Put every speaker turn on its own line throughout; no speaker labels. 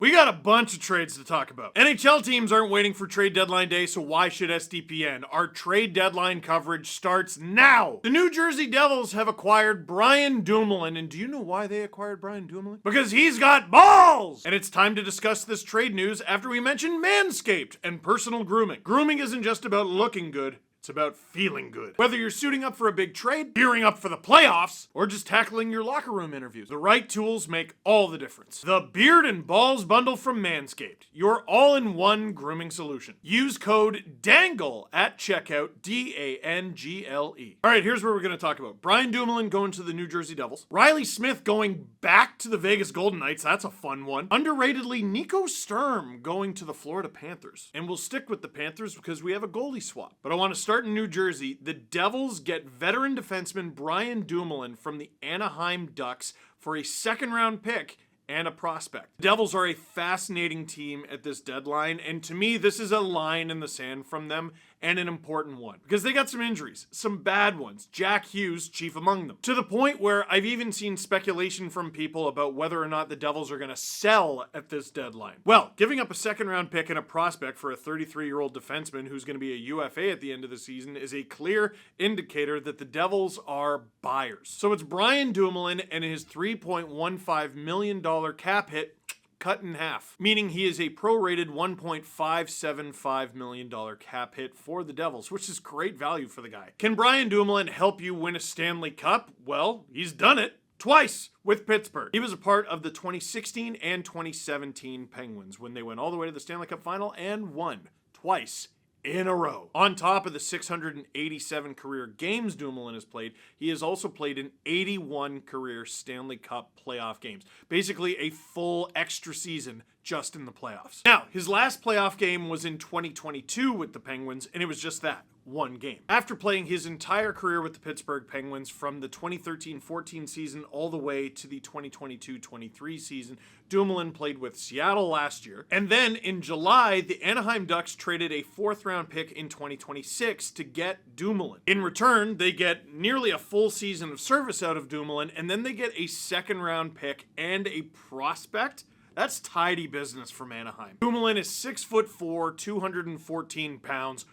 We got a bunch of trades to talk about. NHL teams aren't waiting for trade deadline day, so why should SDPN? Our trade deadline coverage starts now. The New Jersey Devils have acquired Brian Dumoulin, and do you know why they acquired Brian Dumoulin? Because he's got balls! And it's time to discuss this trade news after we mention Manscaped and personal grooming. Grooming isn't just about looking good. It's about feeling good. Whether you're suiting up for a big trade, gearing up for the playoffs, or just tackling your locker room interviews, the right tools make all the difference. The Beard and Balls Bundle from Manscaped, your all-in-one grooming solution. Use code DANGLE at checkout, DANGLE. All right, here's what we're going to talk about. Brian Dumoulin going to the New Jersey Devils. Rielly Smith going back to the Vegas Golden Knights. That's a fun one. Underratedly, Nico Sturm going to the Florida Panthers. And we'll stick with the Panthers because we have a goalie swap. But I want to start in New Jersey. The Devils get veteran defenseman Brian Dumoulin from the Anaheim Ducks for a second-round pick and a prospect. The Devils are a fascinating team at this deadline, and to me, this is a line in the sand from them, and an important one. Because they got some injuries, some bad ones, Jack Hughes chief among them. To the point where I've even seen speculation from people about whether or not the Devils are going to sell at this deadline. Well, giving up a second-round pick and a prospect for a 33-year-old defenseman who's going to be a UFA at the end of the season is a clear indicator that the Devils are buyers. So it's Brian Dumoulin and his $3.15 million cap hit cut in half, meaning he is a prorated $1.575 million cap hit for the Devils, which is great value for the guy. Can Brian Dumoulin help you win a Stanley Cup? Well, he's done it twice with Pittsburgh. He was a part of the 2016 and 2017 Penguins when they went all the way to the Stanley Cup final and won twice in a row. On top of the 687 career games Dumoulin has played, he has also played in 81 career Stanley Cup playoff games. Basically a full extra season just in the playoffs. Now, his last playoff game was in 2022 with the Penguins, and it was just that, one game. After playing his entire career with the Pittsburgh Penguins from the 2013-14 season all the way to the 2022-23 season, Dumoulin played with Seattle last year. And then in July, the Anaheim Ducks traded a fourth-round pick in 2026 to get Dumoulin. In return, they get nearly a full season of service out of Dumoulin, and then they get a second-round pick and a prospect. That's tidy business from Anaheim. Dumoulin is 6'4", 214 pounds.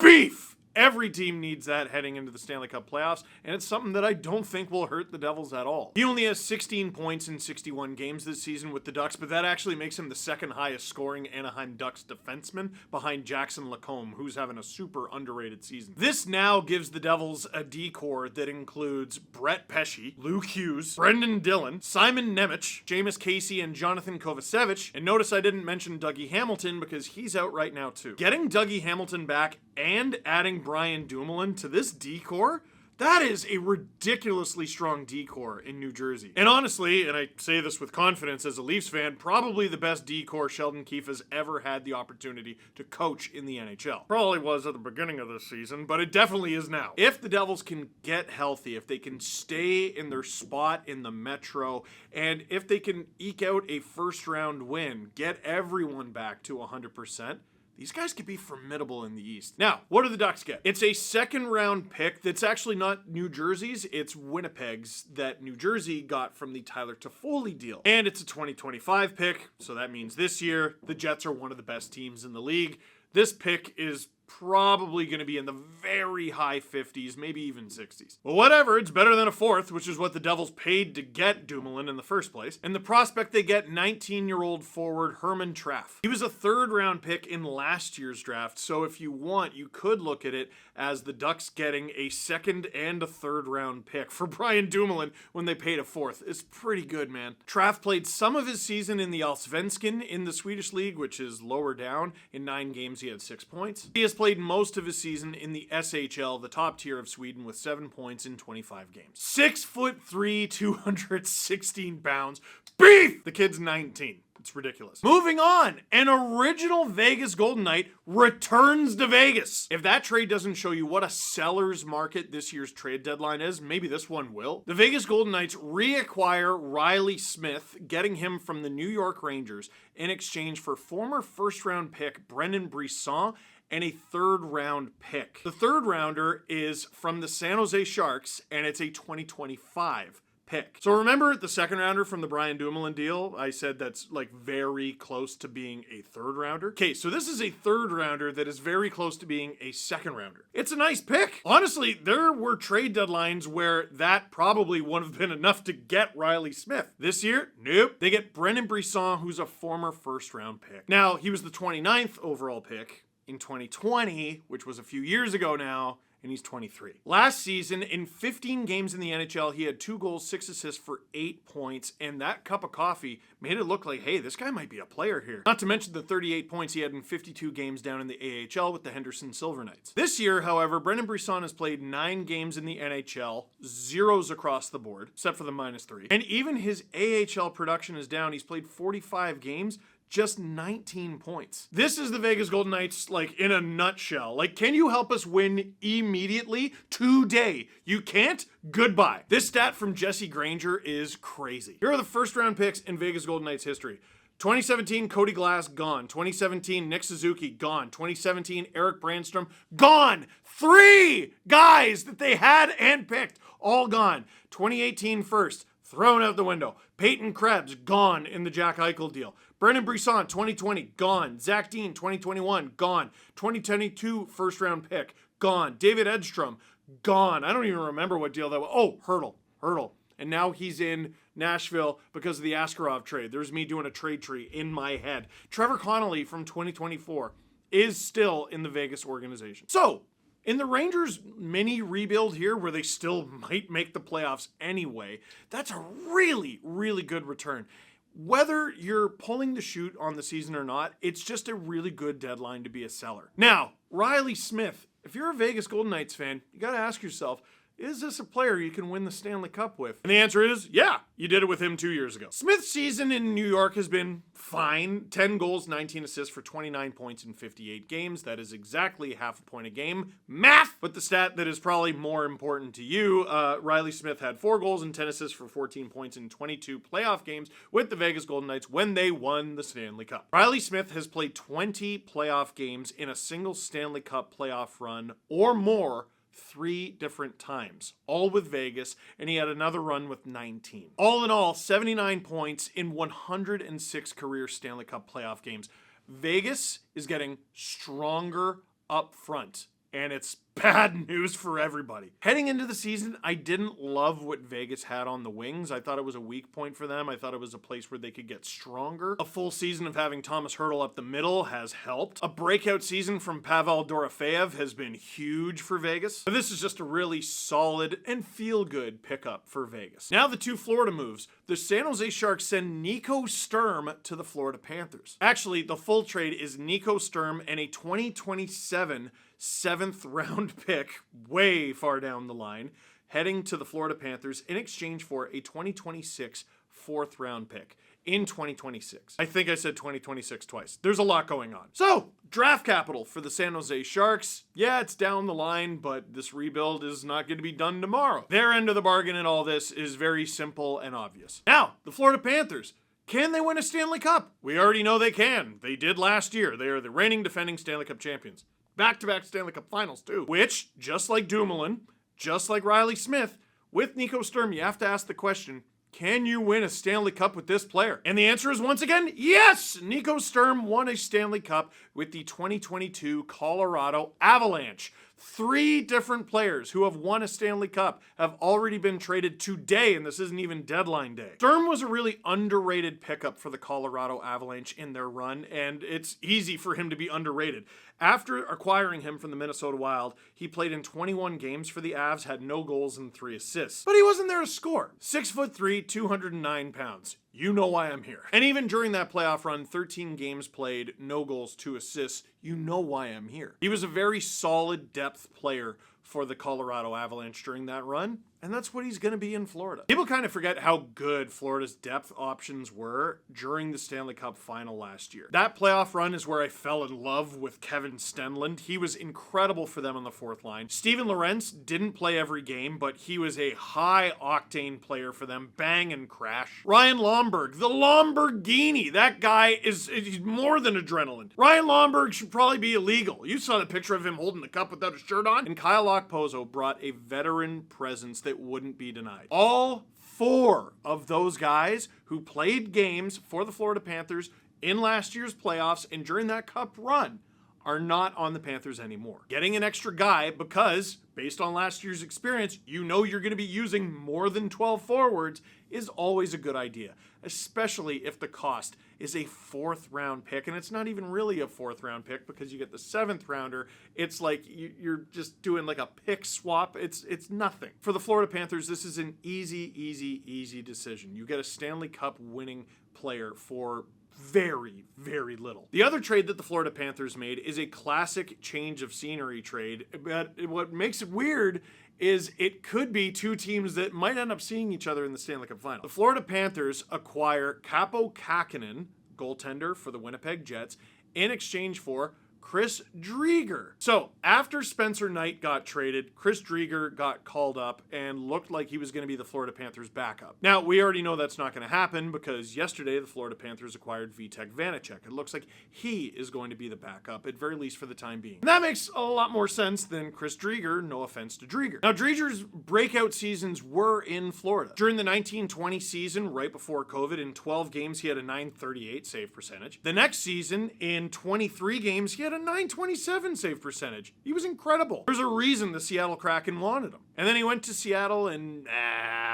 Beef! Every team needs that heading into the Stanley Cup playoffs, and it's something that I don't think will hurt the Devils at all. He only has 16 points in 61 games this season with the Ducks, but that actually makes him the second highest scoring Anaheim Ducks defenseman behind Jackson Lacombe, who's having a super underrated season. This now gives the Devils a D-core that includes Brett Pesce, Luke Hughes, Brendan Dillon, Simon Nemec, Jameis Casey, and Jonathan Kovacevic. And notice I didn't mention Dougie Hamilton because he's out right now too. Getting Dougie Hamilton back and adding Brian Dumoulin to this D-core, that is a ridiculously strong D-core in New Jersey. And honestly, and I say this with confidence as a Leafs fan, probably the best D-core Sheldon Keefe has ever had the opportunity to coach in the NHL. Probably was at the beginning of this season, but it definitely is now. If the Devils can get healthy, if they can stay in their spot in the Metro, and if they can eke out a first-round win, get everyone back to 100%, these guys could be formidable in the East. Now, what do the Ducks get? It's a second-round pick that's actually not New Jersey's, it's Winnipeg's that New Jersey got from the Tyler Toffoli deal. And it's a 2025 pick, so that means this year, the Jets are one of the best teams in the league. This pick is probably going to be in the very high 50s, maybe even 60s. But whatever, it's better than a fourth, which is what the Devils paid to get Dumoulin in the first place. And the prospect they get, 19-year-old forward Herman Traff. He was a third-round pick in last year's draft, so if you want, you could look at it as the Ducks getting a second and a third-round pick for Brian Dumoulin when they paid a fourth. It's pretty good, man. Traff played some of his season in the Allsvenskan in the Swedish League, which is lower down. In 9 games, he had 6 points. He has played most of his season in the SHL, the top tier of Sweden, with 7 points in 25 games. 6'3", 216 pounds. Beef! The kid's 19. It's ridiculous. Moving on, an original Vegas Golden Knight returns to Vegas. If that trade doesn't show you what a seller's market this year's trade deadline is, maybe this one will. The Vegas Golden Knights reacquire Rielly Smith, getting him from the New York Rangers in exchange for former first-round pick Brendan Brisson and a third-round pick. The third-rounder is from the San Jose Sharks, and it's a 2025 pick. So remember the second rounder from the Brian Dumoulin deal? I said that's like very close to being a third rounder. Okay, so this is a third rounder that is very close to being a second rounder. It's a nice pick. Honestly, there were trade deadlines where that probably would have been enough to get Rielly Smith. This year, nope. They get Brendan Brisson, who's a former first round pick. Now, he was the 29th overall pick in 2020, which was a few years ago now, and he's 23. Last season, in 15 games in the NHL, he had 2 goals, 6 assists for 8 points, and that cup of coffee made it look like, hey, this guy might be a player here. Not to mention the 38 points he had in 52 games down in the AHL with the Henderson Silver Knights. This year, however, Brendan Brisson has played 9 games in the NHL, zeros across the board, except for the -3. And even his AHL production is down. He's played 45 games, just 19 points. This is the Vegas Golden Knights, like, in a nutshell. Like, can you help us win immediately? Today. You can't? Goodbye. This stat from Jesse Granger is crazy. Here are the first round picks in Vegas Golden Knights history. 2017, Cody Glass, gone. 2017, Nick Suzuki, gone. 2017, Eric Brandstrom, gone. 3 guys that they had and picked, all gone. 2018 first, thrown out the window. Peyton Krebs, gone in the Jack Eichel deal. Brendan Brisson, 2020, gone. Zach Dean, 2021, gone. 2022 first round pick, gone. David Edstrom, gone. I don't even remember what deal that was. Oh, Hurdle. And now he's in Nashville because of the Askarov trade. There's me doing a trade tree in my head. Trevor Connolly from 2024 is still in the Vegas organization. So, in the Rangers' mini rebuild here, where they still might make the playoffs anyway, that's a really, really good return. Whether you're pulling the chute on the season or not, it's just a really good deadline to be a seller. Now, Rielly Smith, if you're a Vegas Golden Knights fan, you got to ask yourself, is this a player you can win the Stanley Cup with? And the answer is, yeah, you did it with him 2 years ago. Smith's season in New York has been fine. 10 goals, 19 assists for 29 points in 58 games. That is exactly half a point a game. Math! But the stat that is probably more important to you, Rielly Smith had 4 goals and 10 assists for 14 points in 22 playoff games with the Vegas Golden Knights when they won the Stanley Cup. Rielly Smith has played 20 playoff games in a single Stanley Cup playoff run or more 3 different times, all with Vegas, and he had another run with 19. All in all, 79 points in 106 career Stanley Cup playoff games. Vegas is getting stronger up front, and it's bad news for everybody. Heading into the season, I didn't love what Vegas had on the wings. I thought it was a weak point for them. I thought it was a place where they could get stronger. A full season of having Thomas Hertl up the middle has helped. A breakout season from Pavel Dorofeyev has been huge for Vegas. But this is just a really solid and feel-good pickup for Vegas. Now the 2 Florida moves. The San Jose Sharks send Nico Sturm to the Florida Panthers. Actually, the full trade is Nico Sturm and a 2027 7th round pick way far down the line, heading to the Florida Panthers in exchange for a 2026 4th round pick in 2026. I think I said 2026 twice. There's a lot going on. So, draft capital for the San Jose Sharks. Yeah, it's down the line, but this rebuild is not going to be done tomorrow. Their end of the bargain in all this is very simple and obvious. Now, the Florida Panthers. Can they win a Stanley Cup? We already know they can. They did last year. They are the reigning defending Stanley Cup champions. Back-to-back Stanley Cup finals, too. Which, just like Dumoulin, just like Rielly Smith, with Nico Sturm, you have to ask the question, can you win a Stanley Cup with this player? And the answer is once again, yes! Nico Sturm won a Stanley Cup with the 2022 Colorado Avalanche. 3 different players who have won a Stanley Cup have already been traded today, and this isn't even deadline day. Sturm was a really underrated pickup for the Colorado Avalanche in their run, and it's easy for him to be underrated. After acquiring him from the Minnesota Wild, he played in 21 games for the Avs, had no goals and 3 assists. But he wasn't there to score. 6'3", 209 pounds. You know why I'm here. And even during that playoff run, 13 games played, no goals, 2 assists. You know why I'm here. He was a very solid depth player for the Colorado Avalanche during that run, and that's what he's going to be in Florida. People kind of forget how good Florida's depth options were during the Stanley Cup final last year. That playoff run is where I fell in love with Kevin Stenlund. He was incredible for them on the 4th line. Steven Lorentz didn't play every game, but he was a high-octane player for them. Bang and crash. Ryan Lomberg, the Lamborghini. That guy he's more than adrenaline. Ryan Lomberg should probably be illegal. You saw the picture of him holding the cup without a shirt on. And Kyle Okposo brought a veteran presence that wouldn't be denied. All 4 of those guys who played games for the Florida Panthers in last year's playoffs and during that cup run are not on the Panthers anymore. Getting an extra guy because, based on last year's experience, you know you're going to be using more than 12 forwards is always a good idea, especially if the cost is a 4th round pick, and it's not even really a 4th round pick because you get the 7th rounder. It's like you're just doing like a pick swap. It's nothing. For the Florida Panthers, this is an easy decision. You get a Stanley Cup winning player for very, very little. The other trade that the Florida Panthers made is a classic change of scenery trade, but what makes it weird is it could be 2 teams that might end up seeing each other in the Stanley Cup final. The Florida Panthers acquire Kaapo Kähkönen, goaltender for the Winnipeg Jets, in exchange for Chris Driedger. So after Spencer Knight got traded, Chris Driedger got called up and looked like he was going to be the Florida Panthers backup. Now, we already know that's not going to happen because yesterday the Florida Panthers acquired Vitek Vanacek. It looks like he is going to be the backup, at very least for the time being. And that makes a lot more sense than Chris Driedger, no offense to Driedger. Now, Driedger's breakout seasons were in Florida. During the 1920 season, right before COVID, in 12 games, he had a .938 save percentage. The next season, in 23 games, he had a .927 save percentage. He was incredible. There's a reason the Seattle Kraken wanted him. And then he went to Seattle and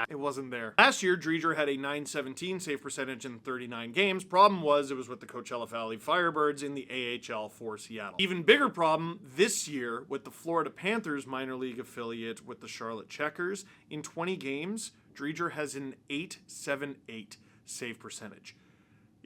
it wasn't there. Last year, Driedger had a .917 save percentage in 39 games. Problem was, it was with the Coachella Valley Firebirds in the AHL for Seattle. Even bigger problem this year with the Florida Panthers minor league affiliate with the Charlotte Checkers. In 20 games, Driedger has an .878 save percentage.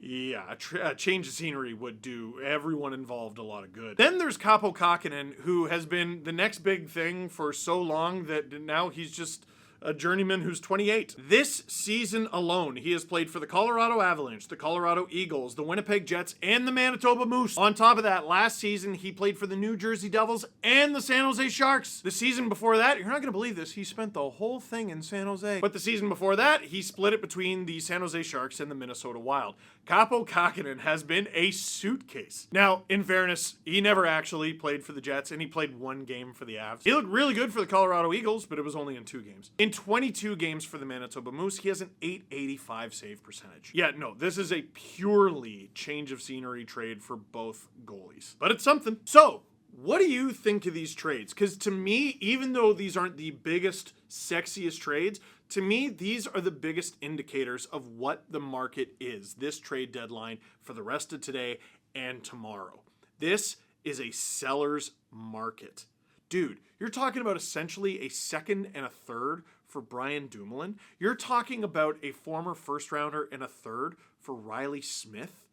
Yeah, a change of scenery would do everyone involved a lot of good. Then there's Kaapo Kähkönen, who has been the next big thing for so long that now he's just a journeyman who's 28. This season alone, he has played for the Colorado Avalanche, the Colorado Eagles, the Winnipeg Jets, and the Manitoba Moose. On top of that, last season, he played for the New Jersey Devils and the San Jose Sharks. The season before that, you're not going to believe this, he spent the whole thing in San Jose. But the season before that, he split it between the San Jose Sharks and the Minnesota Wild. Kaapo Kähkönen has been a suitcase. Now, in fairness, he never actually played for the Jets, and he played 1 game for the Avs. He looked really good for the Colorado Eagles, but it was only in 2 games. In 22 games for the Manitoba Moose, he has an .885 save percentage. Yeah, no, this is a purely change of scenery trade for both goalies. But it's something. So, what do you think of these trades? Because to me, even though these aren't the biggest, sexiest trades, to me, these are the biggest indicators of what the market is, this trade deadline for the rest of today and tomorrow. This is a seller's market. Dude, you're talking about essentially a 2nd and a 3rd for Brian Dumoulin. You're talking about a former 1st rounder and a 3rd for Rielly Smith.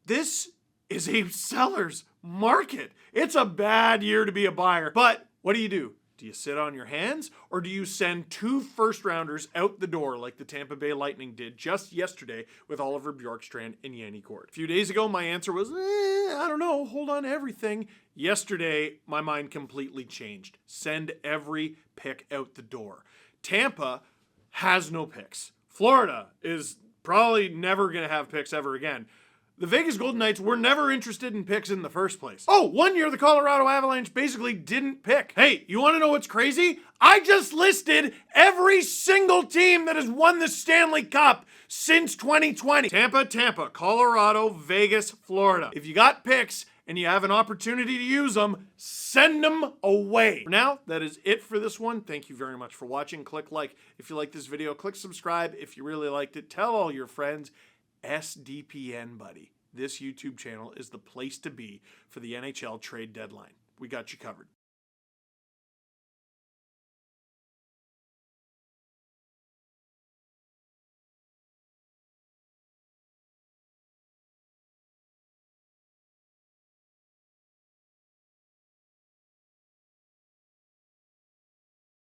This is a seller's market. It's a bad year to be a buyer. But what do? Do you sit on your hands, or do you send 2 first-rounders out the door like the Tampa Bay Lightning did just yesterday with Oliver Bjorkstrand and Yanni Gourde? A few days ago, my answer was, I don't know, hold on to everything. Yesterday, my mind completely changed. Send every pick out the door. Tampa has no picks. Florida is probably never going to have picks ever again. The Vegas Golden Knights were never interested in picks in the first place. Oh, 1 year the Colorado Avalanche basically didn't pick. Hey, you want to know what's crazy? I just listed every single team that has won the Stanley Cup since 2020. Tampa, Colorado, Vegas, Florida. If you got picks and you have an opportunity to use them, send them away. For now, that is it for this one. Thank you very much for watching. Click like if you like this video. Click subscribe if you really liked it. Tell all your friends. SDPN, buddy. This YouTube channel is the place to be for the NHL Trade Deadline. We got you covered.